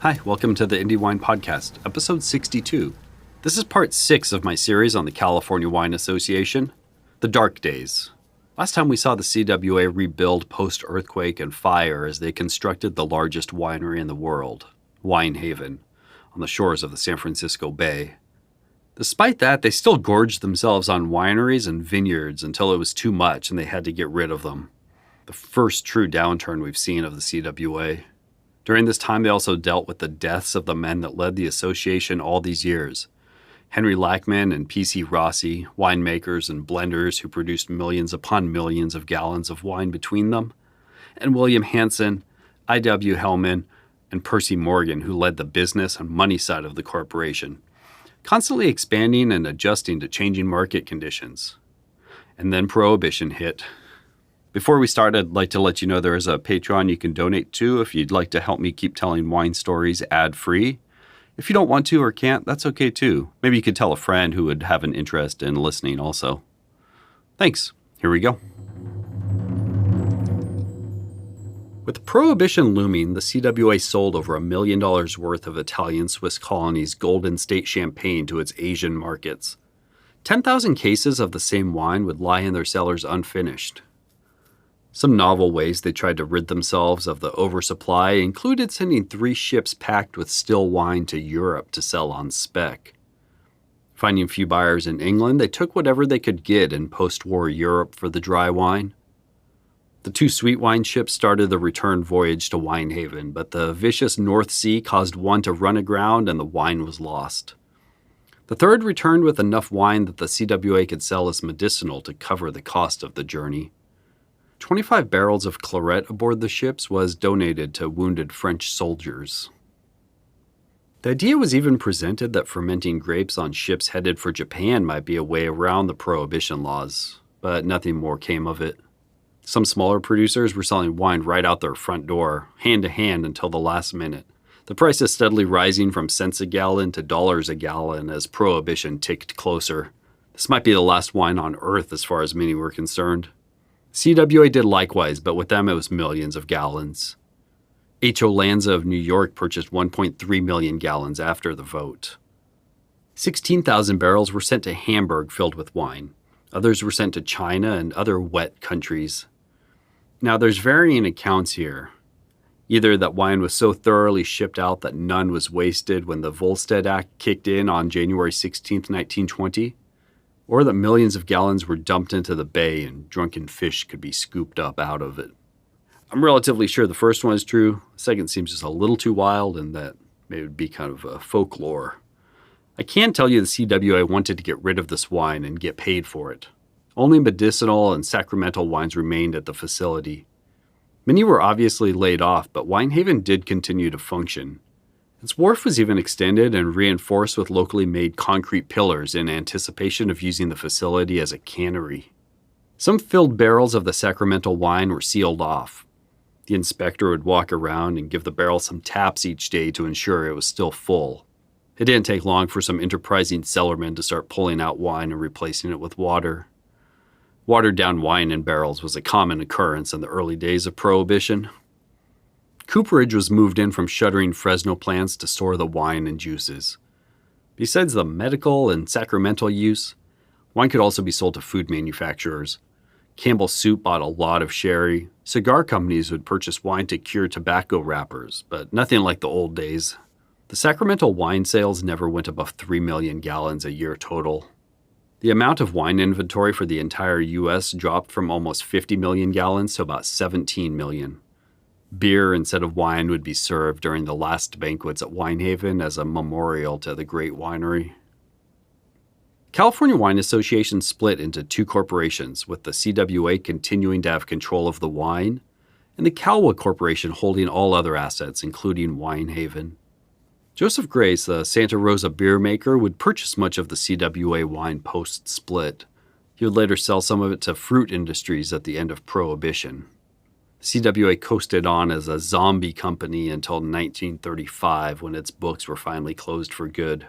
Hi, welcome to the Indie Wine Podcast, episode 62. This is part 6 of my series on the California Wine Association, The Dark Days. Last time we saw the CWA rebuild post-earthquake and fire as they constructed the largest winery in the world, Winehaven, on the shores of the San Francisco Bay. Despite that, they still gorged themselves on wineries and vineyards until it was too much and they had to get rid of them. The first true downturn we've seen of the CWA. During this time, they also dealt with the deaths of the men that led the association all these years. Henry Lackman and P.C. Rossi, winemakers and blenders who produced millions upon millions of gallons of wine between them, and William Hansen, I.W. Hellman, and Percy Morgan, who led the business and money side of the corporation, constantly expanding and adjusting to changing market conditions. And then Prohibition hit. Before we start, I'd like to let you know there is a Patreon you can donate to if you'd like to help me keep telling wine stories ad-free. If you don't want to or can't, that's okay too. Maybe you could tell a friend who would have an interest in listening also. Thanks. Here we go. With Prohibition looming, the CWA sold over $1 million worth of Italian Swiss Colony's Golden State champagne to its Asian markets. 10,000 cases of the same wine would lie in their cellars unfinished. Some novel ways they tried to rid themselves of the oversupply included sending 3 ships packed with still wine to Europe to sell on spec. Finding few buyers in England, they took whatever they could get in post-war Europe for the dry wine. The 2 sweet wine ships started the return voyage to Winehaven, but the vicious North Sea caused one to run aground and the wine was lost. The third returned with enough wine that the CWA could sell as medicinal to cover the cost of the journey. 25 barrels of claret aboard the ships was donated to wounded French soldiers. The idea was even presented that fermenting grapes on ships headed for Japan might be a way around the prohibition laws, but nothing more came of it. Some smaller producers were selling wine right out their front door, hand to hand until the last minute. The price is steadily rising from cents a gallon to dollars a gallon as prohibition ticked closer. This might be the last wine on earth as far as many were concerned. CWA did likewise, but with them it was millions of gallons. H.O. Lanza of New York purchased 1.3 million gallons after the vote. 16,000 barrels were sent to Hamburg filled with wine. Others were sent to China and other wet countries. Now there's varying accounts here. Either that wine was so thoroughly shipped out that none was wasted when the Volstead Act kicked in on January 16, 1920, or that millions of gallons were dumped into the bay and drunken fish could be scooped up out of it. I'm relatively sure the first one is true. The second seems just a little too wild and that it would be kind of a folklore. I can tell you the CWA wanted to get rid of this wine and get paid for it. Only medicinal and sacramental wines remained at the facility. Many were obviously laid off, but Winehaven did continue to function. Its wharf was even extended and reinforced with locally made concrete pillars in anticipation of using the facility as a cannery. Some filled barrels of the sacramental wine were sealed off. The inspector would walk around and give the barrel some taps each day to ensure it was still full. It didn't take long for some enterprising cellarmen to start pulling out wine and replacing it with water. Watered-down wine in barrels was a common occurrence in the early days of Prohibition. Cooperage was moved in from shuttering Fresno plants to store the wine and juices. Besides the medical and sacramental use, wine could also be sold to food manufacturers. Campbell Soup bought a lot of sherry. Cigar companies would purchase wine to cure tobacco wrappers, but nothing like the old days. The sacramental wine sales never went above 3 million gallons a year total. The amount of wine inventory for the entire U.S. dropped from almost 50 million gallons to about 17 million. Beer instead of wine would be served during the last banquets at Winehaven as a memorial to the great winery. California Wine Association split into 2 corporations, with the CWA continuing to have control of the wine, and the CalWA Corporation holding all other assets, including Winehaven. Joseph Grace, the Santa Rosa beer maker, would purchase much of the CWA wine post-split. He would later sell some of it to fruit industries at the end of Prohibition. CWA coasted on as a zombie company until 1935 when its books were finally closed for good.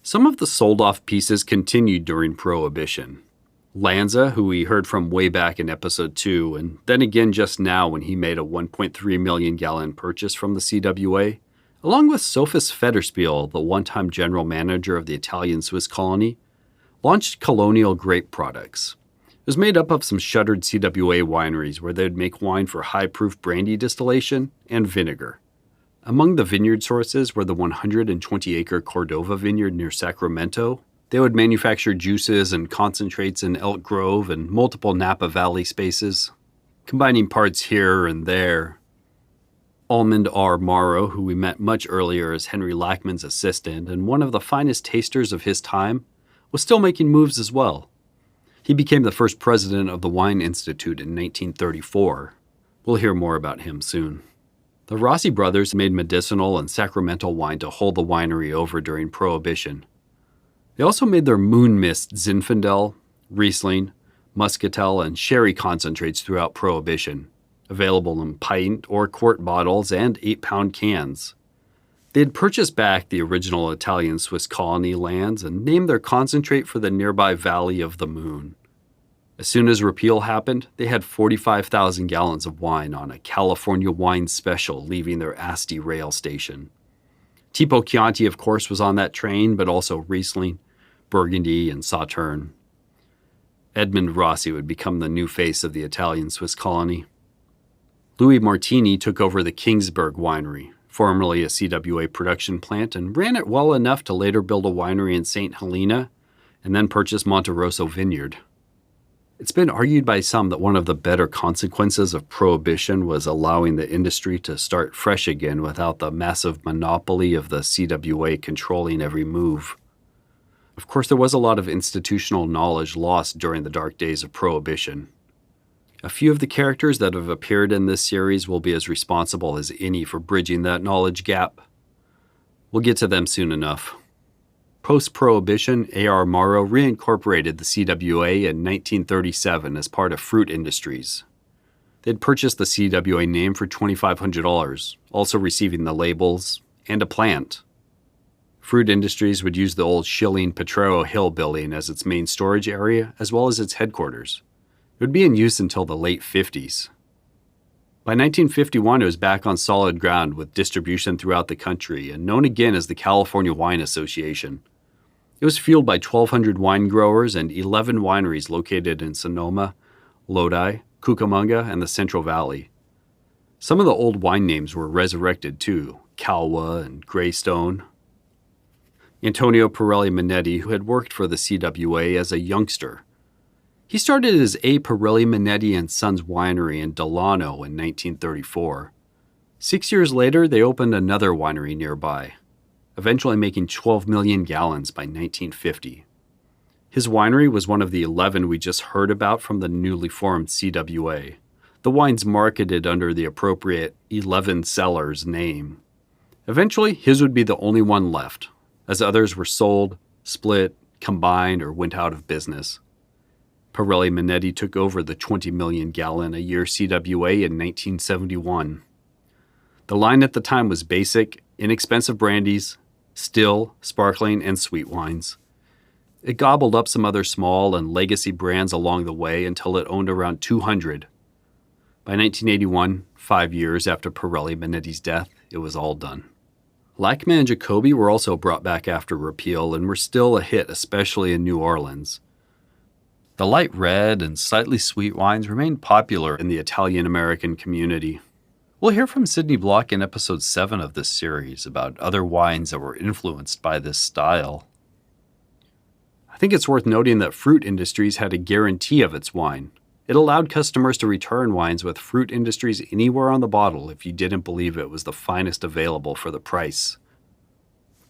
Some of the sold-off pieces continued during Prohibition. Lanza, who we heard from way back in episode 2, and then again just now when he made a 1.3 million gallon purchase from the CWA, Along with Sophus Federspiel, the one-time general manager of the Italian Swiss colony, launched Colonial Grape Products. It was made up of some shuttered CWA wineries where they'd make wine for high-proof brandy distillation and vinegar. Among the vineyard sources were the 120-acre Cordova vineyard near Sacramento. They would manufacture juices and concentrates in Elk Grove and multiple Napa Valley spaces, combining parts here and there. Almond R. Morrow, who we met much earlier as Henry Lackman's assistant and one of the finest tasters of his time, was still making moves as well. He became the first president of the Wine Institute in 1934. We'll hear more about him soon. The Rossi brothers made medicinal and sacramental wine to hold the winery over during Prohibition. They also made their Moon Mist Zinfandel, Riesling, Muscatel, and sherry concentrates throughout Prohibition, available in pint or quart bottles and 8-pound cans. They had purchased back the original Italian Swiss colony lands and named their concentrate for the nearby Valley of the Moon. As soon as repeal happened, they had 45,000 gallons of wine on a California wine special leaving their Asti rail station. Tipo Chianti, of course, was on that train, but also Riesling, Burgundy, and Sauterne. Edmond Rossi would become the new face of the Italian Swiss colony. Louis Martini took over the Kingsburg winery, formerly a CWA production plant, and ran it well enough to later build a winery in St. Helena and then purchase Monte Rosso Vineyard. It's been argued by some that one of the better consequences of Prohibition was allowing the industry to start fresh again without the massive monopoly of the CWA controlling every move. Of course, there was a lot of institutional knowledge lost during the dark days of Prohibition. A few of the characters that have appeared in this series will be as responsible as any for bridging that knowledge gap. We'll get to them soon enough. Post-Prohibition, A.R. Morrow reincorporated the CWA in 1937 as part of Fruit Industries. They'd purchased the CWA name for $2,500, also receiving the labels and a plant. Fruit Industries would use the old Schilling Potrero Hill building as its main storage area, as well as its headquarters. It would be in use until the late 50s. By 1951, it was back on solid ground with distribution throughout the country and known again as the California Wine Association. It was fueled by 1,200 wine growers and 11 wineries located in Sonoma, Lodi, Cucamonga, and the Central Valley. Some of the old wine names were resurrected too, Calwa and Greystone. Antonio Pirelli Minetti, who had worked for the CWA as a youngster. He started as A. Pirelli Minetti and Sons Winery in Delano in 1934. 6 years later, they opened another winery nearby, eventually making 12 million gallons by 1950. His winery was one of the 11 we just heard about from the newly formed CWA, the wines marketed under the appropriate 11 Cellars name. Eventually, his would be the only one left, as others were sold, split, combined, or went out of business. Pirelli Minetti took over the 20 million gallon a year CWA in 1971. The line at the time was basic, inexpensive brandies, still, sparkling, and sweet wines. It gobbled up some other small and legacy brands along the way until it owned around 200. By 1981, 5 years after Pirelli Minetti's death, it was all done. Lackman and Jacoby were also brought back after repeal and were still a hit, especially in New Orleans. The light red and slightly sweet wines remained popular in the Italian-American community. We'll hear from Sidney Block in episode 7 of this series about other wines that were influenced by this style. I think it's worth noting that Fruit Industries had a guarantee of its wine. It allowed customers to return wines with Fruit Industries anywhere on the bottle if you didn't believe it was the finest available for the price.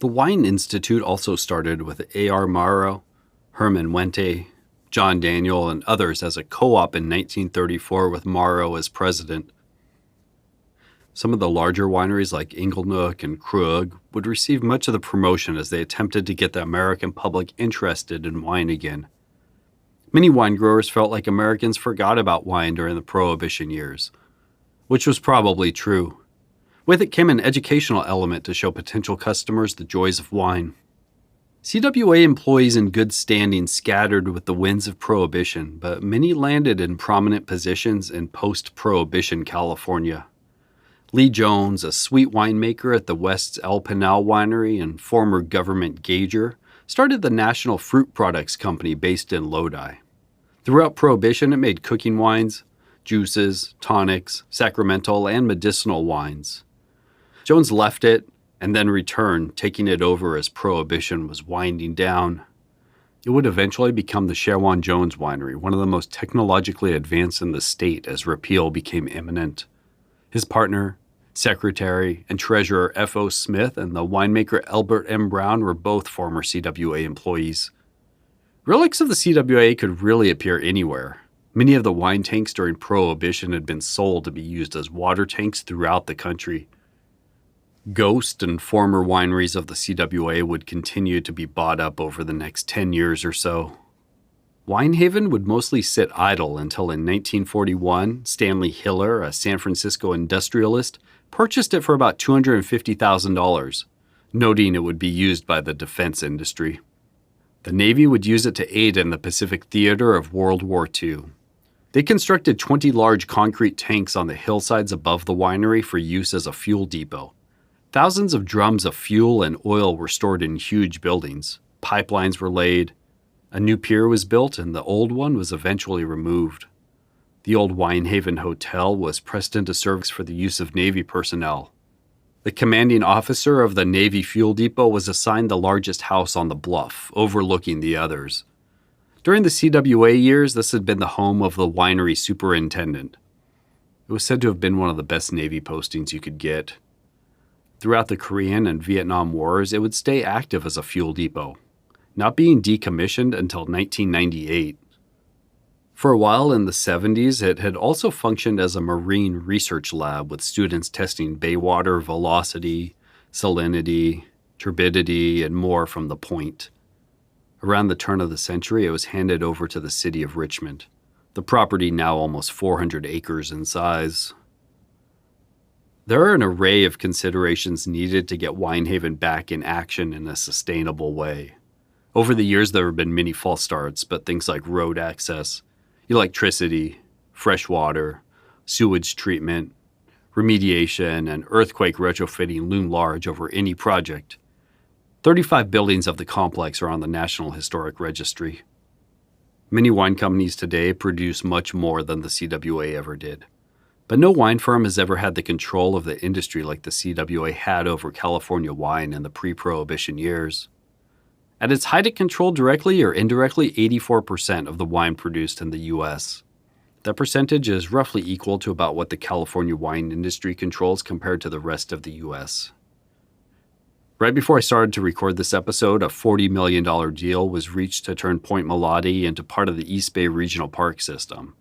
The Wine Institute also started with A.R. Morrow, Herman Wente, John Daniel, and others as a co-op in 1934 with Morrow as president. Some of the larger wineries like Inglenook and Krug would receive much of the promotion as they attempted to get the American public interested in wine again. Many wine growers felt like Americans forgot about wine during the Prohibition years, which was probably true. With it came an educational element to show potential customers the joys of wine. CWA employees in good standing scattered with the winds of Prohibition, but many landed in prominent positions in post-Prohibition California. Lee Jones, a sweet winemaker at the West's El Pinal Winery and former government gauger, started the National Fruit Products Company based in Lodi. Throughout Prohibition, it made cooking wines, juices, tonics, sacramental, and medicinal wines. Jones left it and then returned, taking it over as Prohibition was winding down. It would eventually become the Sherwan Jones Winery, one of the most technologically advanced in the state as repeal became imminent. His partner, secretary, and treasurer F.O. Smith and the winemaker Albert M. Brown were both former CWA employees. Relics of the CWA could really appear anywhere. Many of the wine tanks during Prohibition had been sold to be used as water tanks throughout the country. Ghost and former wineries of the CWA would continue to be bought up over the next 10 years or so. Winehaven would mostly sit idle until in 1941, Stanley Hiller, a San Francisco industrialist, purchased it for about $250,000, noting it would be used by the defense industry. The Navy would use it to aid in the Pacific theater of World War II. They constructed 20 large concrete tanks on the hillsides above the winery for use as a fuel depot. Thousands of drums of fuel and oil were stored in huge buildings. Pipelines were laid. A new pier was built, and the old one was eventually removed. The old Winehaven Hotel was pressed into service for the use of Navy personnel. The commanding officer of the Navy fuel depot was assigned the largest house on the bluff, overlooking the others. During the CWA years, this had been the home of the winery superintendent. It was said to have been one of the best Navy postings you could get. Throughout the Korean and Vietnam Wars, it would stay active as a fuel depot, not being decommissioned until 1998. For a while in the 70s, it had also functioned as a marine research lab with students testing baywater velocity, salinity, turbidity, and more from the point. Around the turn of the century, it was handed over to the city of Richmond, the property now almost 400 acres in size. There are an array of considerations needed to get Winehaven back in action in a sustainable way. Over the years, there have been many false starts, but things like road access, electricity, fresh water, sewage treatment, remediation, and earthquake retrofitting loom large over any project. 35 buildings of the complex are on the National Historic Registry. Many wine companies today produce much more than the CWA ever did. But no wine firm has ever had the control of the industry like the CWA had over California wine in the pre-Prohibition years. At its height, it controlled directly or indirectly 84% of the wine produced in the U.S. That percentage is roughly equal to about what the California wine industry controls compared to the rest of the U.S. Right before I started to record this episode, a $40 million deal was reached to turn Point Mulati into part of the East Bay Regional Park system.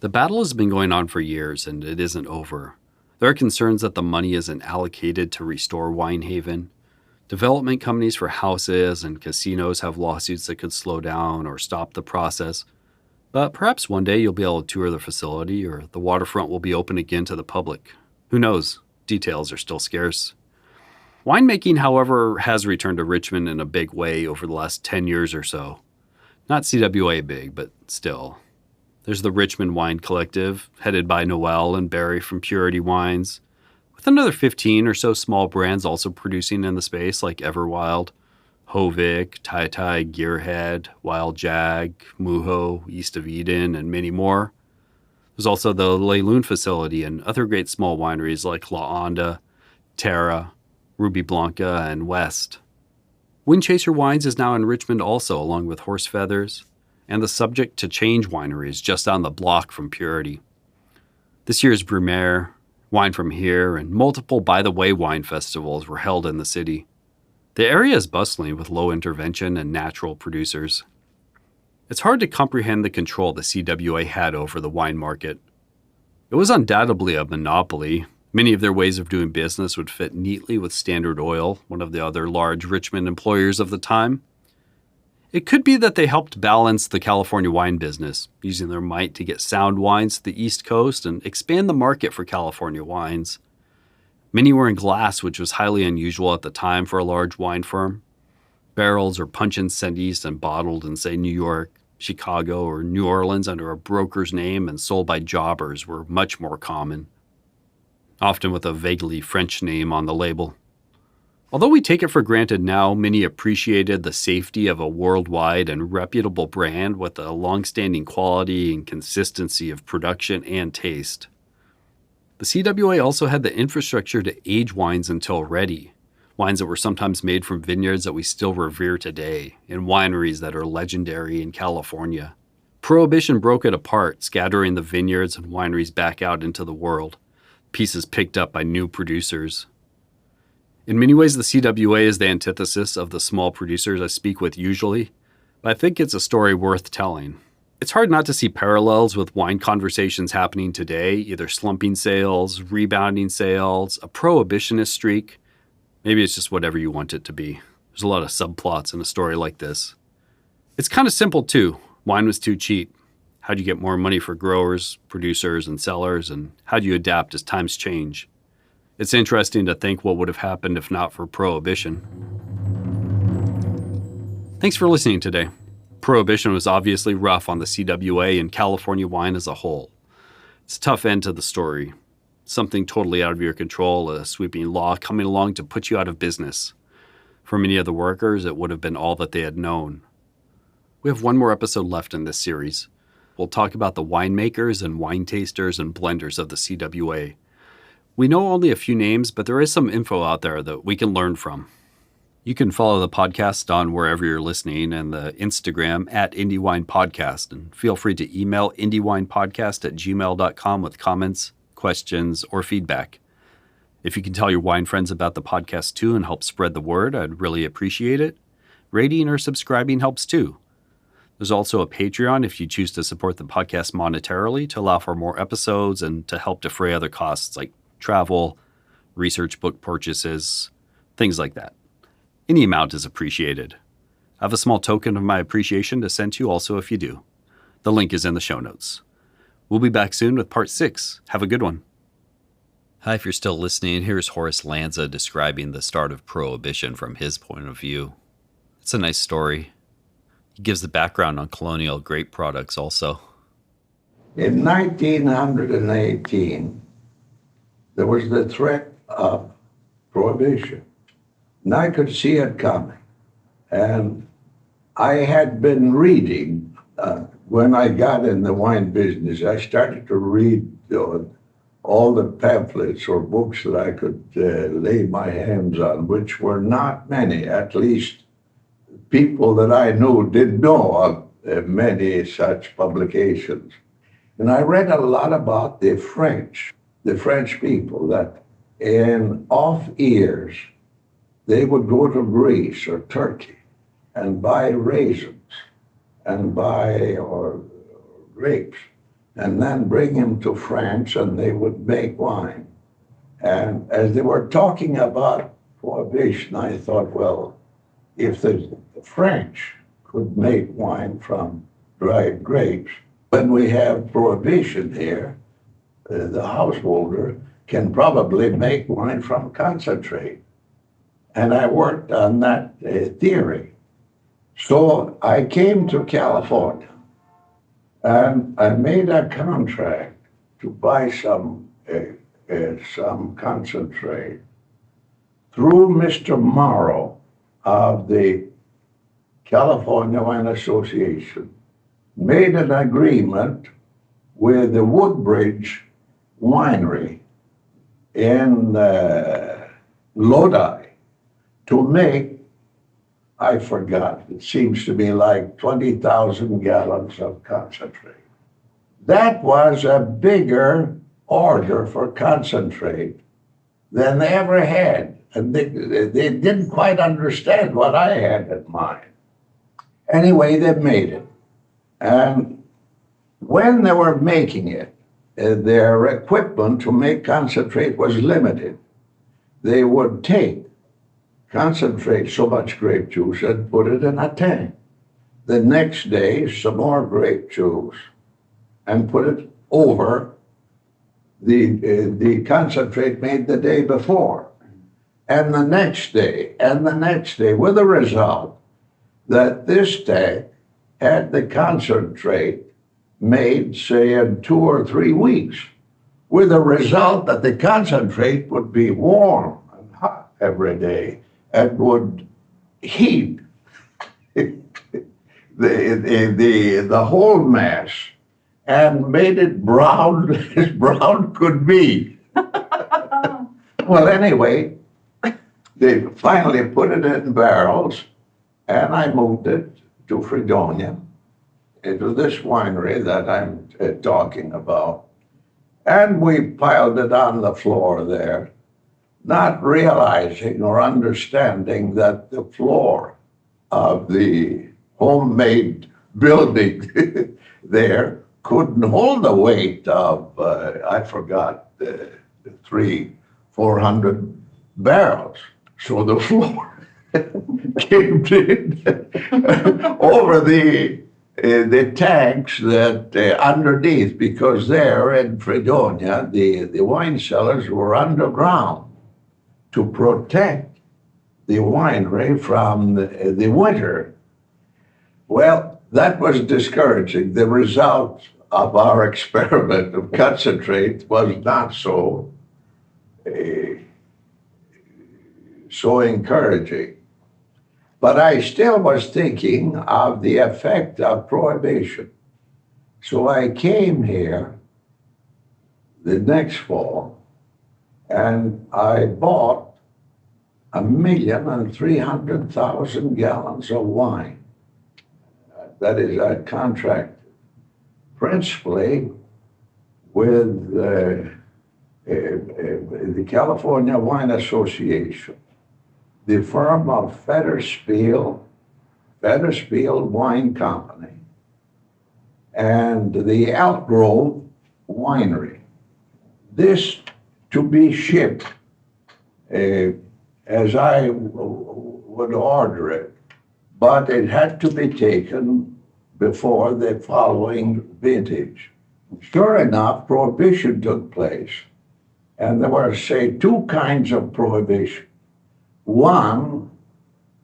The battle has been going on for years, and it isn't over. There are concerns that the money isn't allocated to restore Winehaven. Development companies for houses and casinos have lawsuits that could slow down or stop the process. But perhaps one day you'll be able to tour the facility, or the waterfront will be open again to the public. Who knows? Details are still scarce. Winemaking, however, has returned to Richmond in a big way over the last 10 years or so. Not CWA big, but still. There's the Richmond Wine Collective, headed by Noel and Barry from Purity Wines, with another 15 or so small brands also producing in the space like Everwild, Hovik, Tai Tai, Gearhead, Wild Jag, Muho, East of Eden, and many more. There's also the Leiloon facility and other great small wineries like La Onda, Terra, Ruby Blanca, and West. Windchaser Wines is now in Richmond also, along with Horse Feathers, and the Subject to Change winery is just down the block from Purity. This year's Brumaire, Wine from Here, and multiple By the Way wine festivals were held in the city. The area is bustling with low intervention and natural producers. It's hard to comprehend the control the CWA had over the wine market. It was undoubtedly a monopoly. Many of their ways of doing business would fit neatly with Standard Oil, one of the other large Richmond employers of the time. It could be that they helped balance the California wine business, using their might to get sound wines to the East Coast and expand the market for California wines. Many were in glass, which was highly unusual at the time for a large wine firm. Barrels or puncheons sent east and bottled in, say, New York, Chicago, or New Orleans under a broker's name and sold by jobbers were much more common. often with a vaguely French name on the label. Although we take it for granted now, many appreciated the safety of a worldwide and reputable brand with a long-standing quality and consistency of production and taste. The CWA also had the infrastructure to age wines until ready, wines that were sometimes made from vineyards that we still revere today, in wineries that are legendary in California. Prohibition broke it apart, scattering the vineyards and wineries back out into the world, pieces picked up by new producers. In many ways, the CWA is the antithesis of the small producers I speak with usually, but I think it's a story worth telling. It's hard not to see parallels with wine conversations happening today, either slumping sales, rebounding sales, a prohibitionist streak. Maybe it's just whatever you want it to be. There's a lot of subplots in a story like this. It's kind of simple too. Wine was too cheap. How do you get more money for growers, producers, and sellers, and how do you adapt as times change? It's interesting to think what would have happened if not for Prohibition. Thanks for listening today. Prohibition was obviously rough on the CWA and California wine as a whole. It's a tough end to the story. Something totally out of your control, a sweeping law coming along to put you out of business. For many of the workers, it would have been all that they had known. We have one more episode left in this series. We'll talk about the winemakers and wine tasters and blenders of the CWA. We know only a few names, but there is some info out there that we can learn from. You can follow the podcast on wherever you're listening and the Instagram at IndieWinePodcast. And feel free to email indiewinepodcast@gmail.com with comments, questions, or feedback. If you can tell your wine friends about the podcast too and help spread the word, I'd really appreciate it. Rating or subscribing helps too. There's also a Patreon if you choose to support the podcast monetarily to allow for more episodes and to help defray other costs like travel, research book purchases, things like that. Any amount is appreciated. I have a small token of my appreciation to send you also if you do. The link is in the show notes. We'll be back soon with part 6. Have a good one. Hi, if you're still listening, here's Horace Lanza describing the start of Prohibition from his point of view. It's a nice story. He gives the background on colonial grape products also. In 1918, there was the threat of prohibition. And I could see it coming. And I had been reading, when I got in the wine business, I started to read all the pamphlets or books that I could lay my hands on, which were not many. At least people that I knew did know of many such publications. And I read a lot about the French people, that in off years, they would go to Greece or Turkey and buy raisins and buy or grapes and then bring them to France and they would make wine. And as they were talking about prohibition, I thought, well, if the French could make wine from dried grapes, when we have prohibition here, the householder can probably make wine from concentrate. And I worked on that theory. So I came to California and I made a contract to buy some concentrate through Mr. Morrow of the California Wine Association. Made an agreement with the Woodbridge Winery in Lodi to make, I forgot, it seems to be like 20,000 gallons of concentrate. That was a bigger order for concentrate than they ever had. And they didn't quite understand what I had in mind. Anyway, they made it. And when they were making it, their equipment to make concentrate was limited. They would take, concentrate so much grape juice and put it in a tank. The next day, some more grape juice and put it over the concentrate made the day before. And the next day, with the result that this tank had the concentrate made, say, in 2 or 3 weeks. with the result that the concentrate would be warm and hot every day and would heat the whole mass and made it brown as brown could be. Well, anyway, they finally put it in barrels, and I moved it to Fredonia, into this winery that I'm talking about. And we piled it on the floor there, not realizing or understanding that the floor of the homemade building there couldn't hold the weight of, I forgot, 400 barrels. So the floor caved in over the tanks that underneath, because there in Fredonia, the wine cellars were underground to protect the winery from the winter. Well, that was discouraging. The result of our experiment of concentrate was not so encouraging. But I still was thinking of the effect of prohibition. So I came here the next fall and I bought 1,300,000 gallons of wine. That is, I contracted principally with the California Wine Association, the firm of Federspiel Wine Company, and the Elk Grove Winery. This to be shipped as I would order it, but it had to be taken before the following vintage. Sure enough, prohibition took place, and there were, say, two kinds of prohibition. One,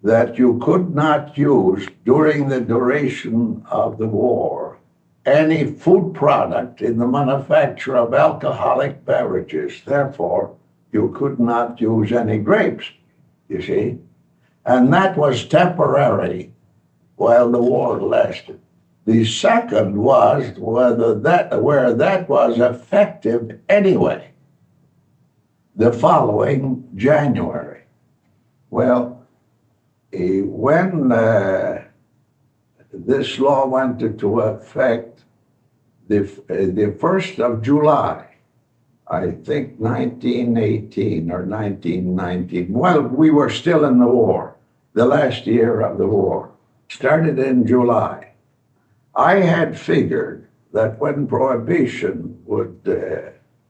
that you could not use during the duration of the war any food product in the manufacture of alcoholic beverages. Therefore, you could not use any grapes, you see. And that was temporary while the war lasted. The second was where that was effective anyway, the following January. Well, when this law went into effect, the 1st of July, I think 1918 or 1919, well, we were still in the war, the last year of the war, started in July. I had figured that when prohibition would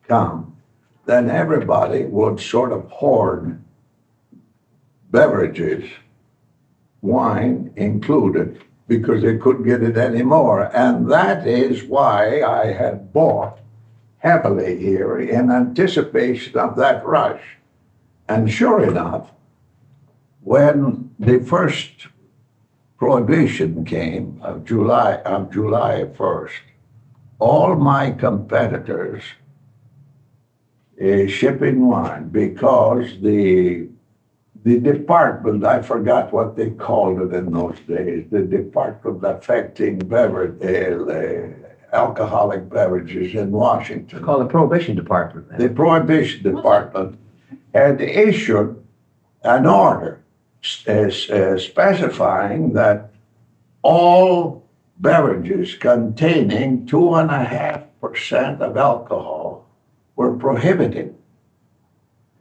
come, then everybody would sort of hoard beverages, wine included, because they couldn't get it anymore. And that is why I had bought heavily here in anticipation of that rush. And sure enough, when the first prohibition came of July 1st, all my competitors shipping wine, because the department, I forgot what they called it in those days, the department affecting alcoholic beverages in Washington. It's called the Prohibition Department. The Prohibition Department had issued an order specifying that all beverages containing 2.5% of alcohol were prohibited.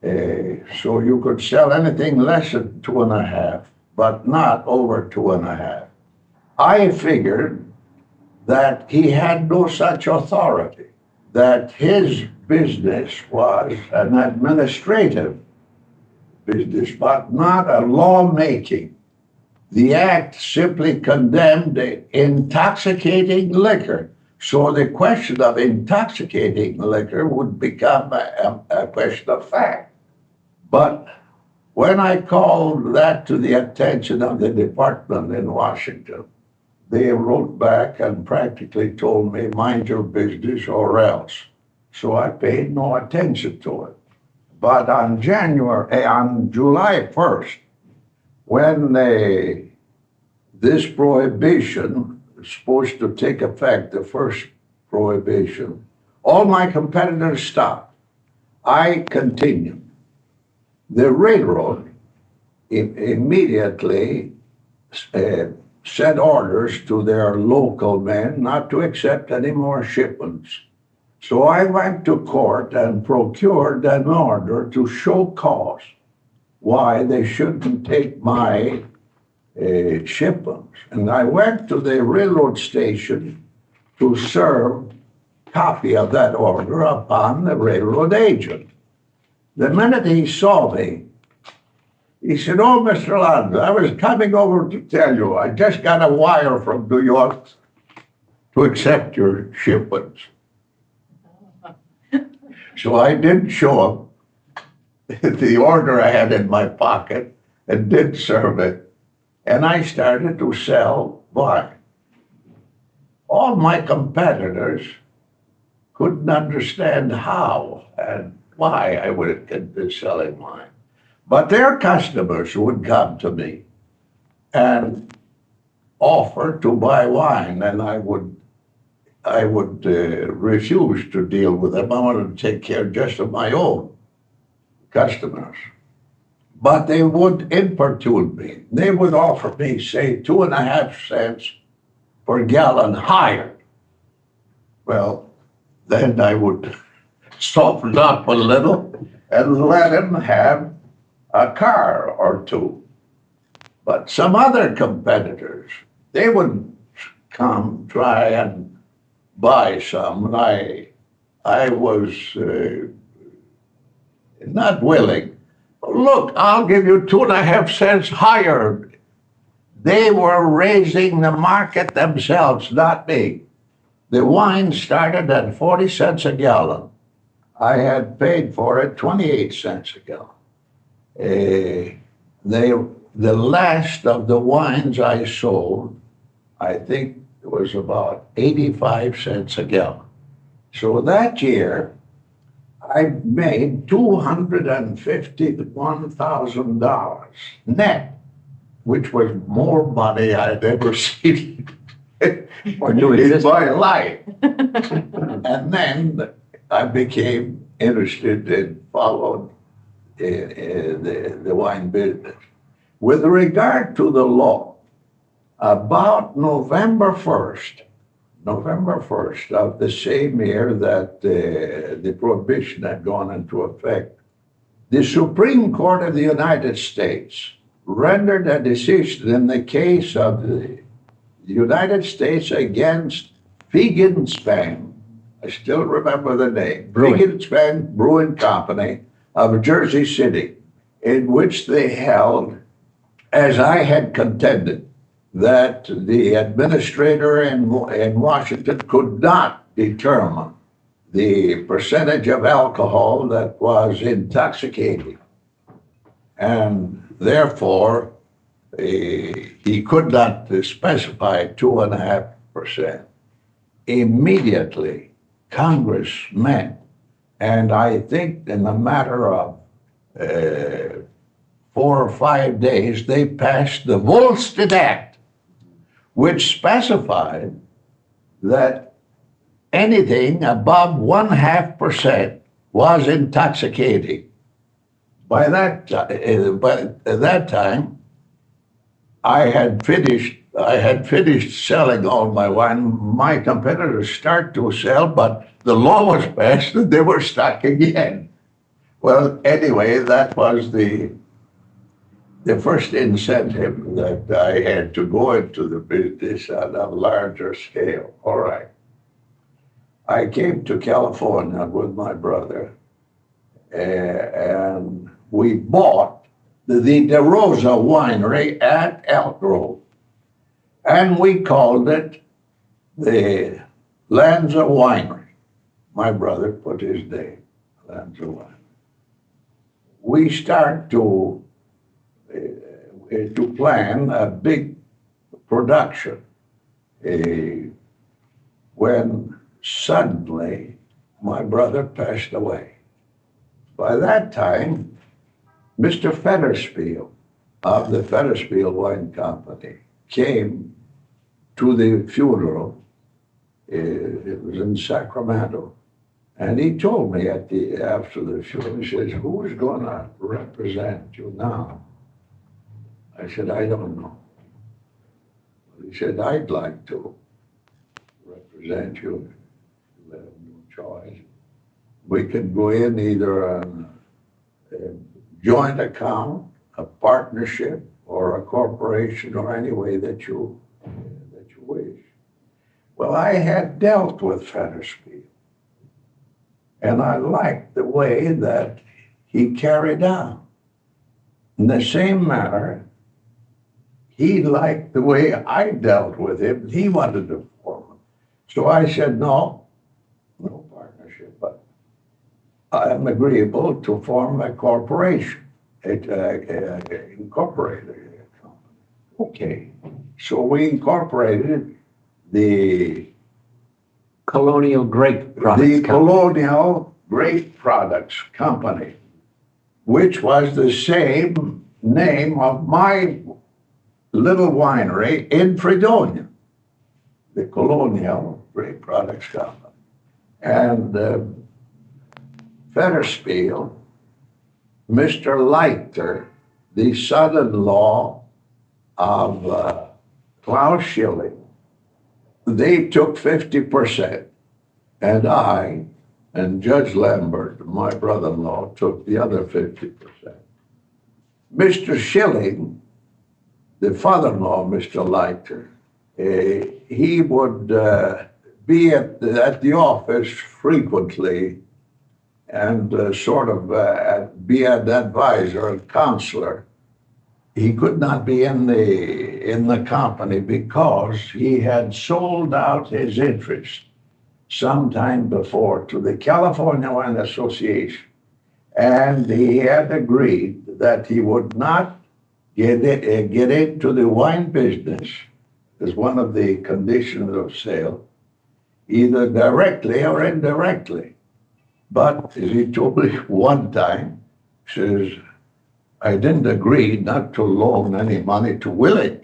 So you could sell anything less than 2.5, but not over 2.5. I figured that he had no such authority, that his business was an administrative business, but not a lawmaking. The act simply condemned intoxicating liquor. So the question of intoxicating liquor would become a question of fact. But when I called that to the attention of the department in Washington, they wrote back and practically told me, mind your business or else. So I paid no attention to it. But on July 1st, when this prohibition was supposed to take effect, the first prohibition, all my competitors stopped. I continued. The railroad immediately sent orders to their local men not to accept any more shipments. So I went to court and procured an order to show cause why they shouldn't take my shipments. And I went to the railroad station to serve copy of that order upon the railroad agent. The minute he saw me, he said, "Oh, Mr. Lund, I was coming over to tell you, I just got a wire from New York to accept your shipments." So I did show him the order I had in my pocket and did serve it. And I started to sell wine. All my competitors couldn't understand how and why I would get this selling wine. But their customers would come to me and offer to buy wine, and I would refuse to deal with them. I wanted to take care just of my own customers. But they would importune me. They would offer me, say, 2.5 cents per gallon higher. Well, then I would soften up a little and let him have a car or two. But some other competitors, they would come try and buy some, and I was not willing. Look, I'll give you 2.5 cents higher. They were raising the market themselves, not me. The wine started at 40 cents a gallon. I had paid for it 28 cents a gallon. The last of the wines I sold, I think it was about 85 cents a gallon. So that year, I made $251,000 net, which was more money I'd ever seen in my life. And then I became interested and followed the wine business. With regard to the law, about November 1st of the same year that the prohibition had gone into effect, the Supreme Court of the United States rendered a decision in the case of the United States against Fegan-Span. I still remember the name. Fegan-Span Brewing Company of Jersey City, in which they held, as I had contended, that the administrator in Washington could not determine the percentage of alcohol that was intoxicating. And therefore, he could not specify 2.5%. Immediately, Congress met, and I think in a matter of 4 or 5 days, they passed the Volstead Act, which specified that anything above 0.5% was intoxicating. By that time, I had finished selling all my wine. My competitors started to sell, but the law was passed and they were stuck again. Well, anyway, that was the first incentive that I had to go into the business on a larger scale. All right. I came to California with my brother, and we bought the De Rosa winery at Elk Grove, and we called it the Lanza Winery. My brother put his name, Lanza Winery. We started to plan a big production when suddenly my brother passed away. By that time, Mr. Fetterspiel of the Fetterspiel Wine Company came to the funeral. It was in Sacramento. And he told me after the funeral, he says, who's going to represent you now? I said, I don't know. He said, I'd like to represent you. You have no choice. We could go in either on a joint account, a partnership, or a corporation, or any way that you wish. Well, I had dealt with Fetterspiel, and I liked the way that he carried on. In the same manner, he liked the way I dealt with him. He wanted to form it. So I said, no partnership, but I am agreeable to form a corporation, incorporated company. Okay, so we incorporated the Colonial Grape Products Company. Colonial Grape Products Company, which was the same name of my little winery in Fredonia, the Colonial Grape Products Company. And Fetterspiel, Mr. Leiter, the son-in-law of Klaus Schilling, they took 50%, and I and Judge Lambert, my brother-in-law, took the other 50%. Mr. Schilling, the father-in-law of Mr. Leiter, he would be at the office frequently and be an advisor and counselor. He could not be in the company because he had sold out his interest sometime before to the California Wine Association, and he had agreed that he would not get into the wine business as one of the conditions of sale, either directly or indirectly. But as he told me one time, he says, I didn't agree not to loan any money to Willie.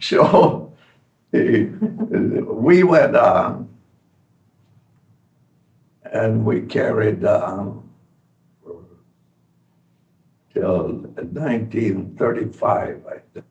So we went on, and we carried on till 1935, I think.